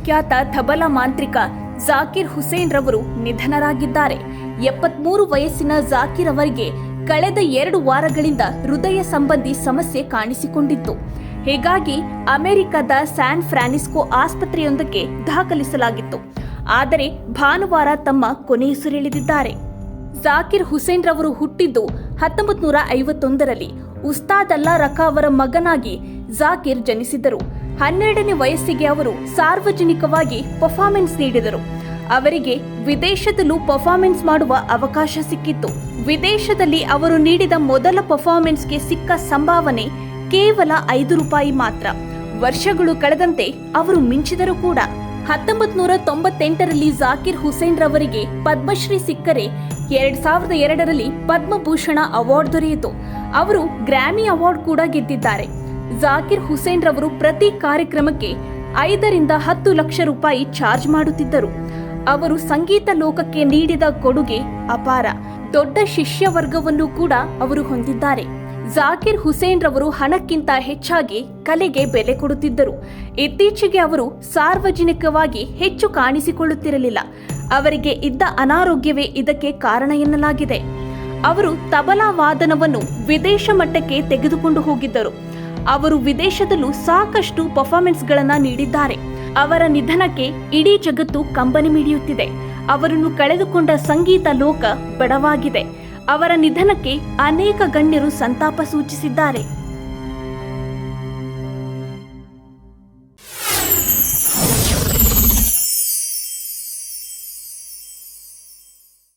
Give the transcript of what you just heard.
ವಿಶ್ವವಿಖ್ಯಾತ ತಬಲಾ ಮಾಂತ್ರಿಕ ಜಾಕಿರ್ ಹುಸೇನ್ ರವರು ನಿಧನರಾಗಿದ್ದಾರೆ. 73 ವಯಸ್ಸಿನ ಜಾಕಿರ್ ಅವರಿಗೆ ಕಳೆದ 2 ವಾರಗಳಿಂದ ಹೃದಯ ಸಂಬಂಧಿ ಸಮಸ್ಯೆ ಕಾಣಿಸಿಕೊಂಡಿತ್ತು. ಹೀಗಾಗಿ ಅಮೆರಿಕದ ಸ್ಯಾನ್ ಫ್ರಾನ್ಸಿಸ್ಕೋ ಆಸ್ಪತ್ರೆಯೊಂದಕ್ಕೆ ದಾಖಲಿಸಲಾಗಿತ್ತು. ಆದರೆ ಭಾನುವಾರ ತಮ್ಮ ಕೊನೆಯುಸಿರೆಳೆದಿದ್ದಾರೆ. ಜಾಕಿರ್ ಹುಸೇನ್ ರವರು ಹುಟ್ಟಿದ್ದು 1951ರಲ್ಲಿ. ಉಸ್ತಾದ್ ಅಲ್ಲಾ ರಖಾ ಅವರ ಮಗನಾಗಿ ಜಾಕಿರ್ ಜನಿಸಿದರು. 12ನೇ ವಯಸ್ಸಿಗೆ ಅವರು ಸಾರ್ವಜನಿಕವಾಗಿ ಪರ್ಫಾರ್ಮೆನ್ಸ್ ನೀಡಿದರು. ಅವರಿಗೆ ವಿದೇಶದಲ್ಲೂ ಪರ್ಫಾರ್ಮೆನ್ಸ್ ಮಾಡುವ ಅವಕಾಶ ಸಿಕ್ಕಿತ್ತು. ವಿದೇಶದಲ್ಲಿ ಅವರು ನೀಡಿದ ಮೊದಲ ಪರ್ಫಾರ್ಮೆನ್ಸ್ಗೆ ಸಿಕ್ಕ ಸಂಭಾವನೆ ಕೇವಲ ₹5 ಮಾತ್ರ. ವರ್ಷಗಳು ಕಳೆದಂತೆ ಅವರು ಮಿಂಚಿದರು ಕೂಡ. 1998ರಲ್ಲಿ ಜಾಕಿರ್ ಹುಸೇನ್ ರವರಿಗೆ ಪದ್ಮಶ್ರೀ ಸಿಕ್ಕರೆ 2002ರಲ್ಲಿ ಪದ್ಮಭೂಷಣ ಅವಾರ್ಡ್ ದೊರೆಯಿತು. ಅವರು ಗ್ರಾಮಿ ಅವಾರ್ಡ್ ಕೂಡ ಗೆದ್ದಿದ್ದಾರೆ. ಜಾಕಿರ್ ಹುಸೇನ್ ರವರು ಪ್ರತಿ ಕಾರ್ಯಕ್ರಮಕ್ಕೆ ₹5 ರಿಂದ ₹10 ಲಕ್ಷ ಚಾರ್ಜ್ ಮಾಡುತ್ತಿದ್ದರು. ಅವರು ಸಂಗೀತ ಲೋಕಕ್ಕೆ ನೀಡಿದ ಕೊಡುಗೆ ಅಪಾರ. ದೊಡ್ಡ ಶಿಷ್ಯ ವರ್ಗವನ್ನು ಕೂಡ ಅವರು ಹೊಂದಿದ್ದಾರೆ. ಜಾಕಿರ್ ಹುಸೇನ್ ರವರು ಹಣಕ್ಕಿಂತ ಹೆಚ್ಚಾಗಿ ಕಲೆಗೆ ಬೆಲೆ ಕೊಡುತ್ತಿದ್ದರು. ಇತ್ತೀಚೆಗೆ ಅವರು ಸಾರ್ವಜನಿಕವಾಗಿ ಹೆಚ್ಚು ಕಾಣಿಸಿಕೊಳ್ಳುತ್ತಿರಲಿಲ್ಲ. ಅವರಿಗೆ ಇದ್ದ ಅನಾರೋಗ್ಯವೇ ಇದಕ್ಕೆ ಕಾರಣ ಎನ್ನಲಾಗಿದೆ. ಅವರು ತಬಲಾ ವಾದನವನ್ನು ವಿದೇಶ ಮಟ್ಟಕ್ಕೆ ತೆಗೆದುಕೊಂಡು ಹೋಗಿದ್ದರು. ಅವರು ವಿದೇಶದಲ್ಲೂ ಸಾಕಷ್ಟು ಪರ್ಫಾರ್ಮೆನ್ಸ್ಗಳನ್ನು ನೀಡಿದ್ದಾರೆ. ಅವರ ನಿಧನಕ್ಕೆ ಇಡೀ ಜಗತ್ತು ಕಂಬನಿ ಮಿಡಿಯುತ್ತಿದೆ. ಅವರನ್ನು ಕಳೆದುಕೊಂಡ ಸಂಗೀತ ಲೋಕ ಬಡವಾಗಿದೆ. ಅವರ ನಿಧನಕ್ಕೆ ಅನೇಕ ಗಣ್ಯರು ಸಂತಾಪ ಸೂಚಿಸಿದ್ದಾರೆ.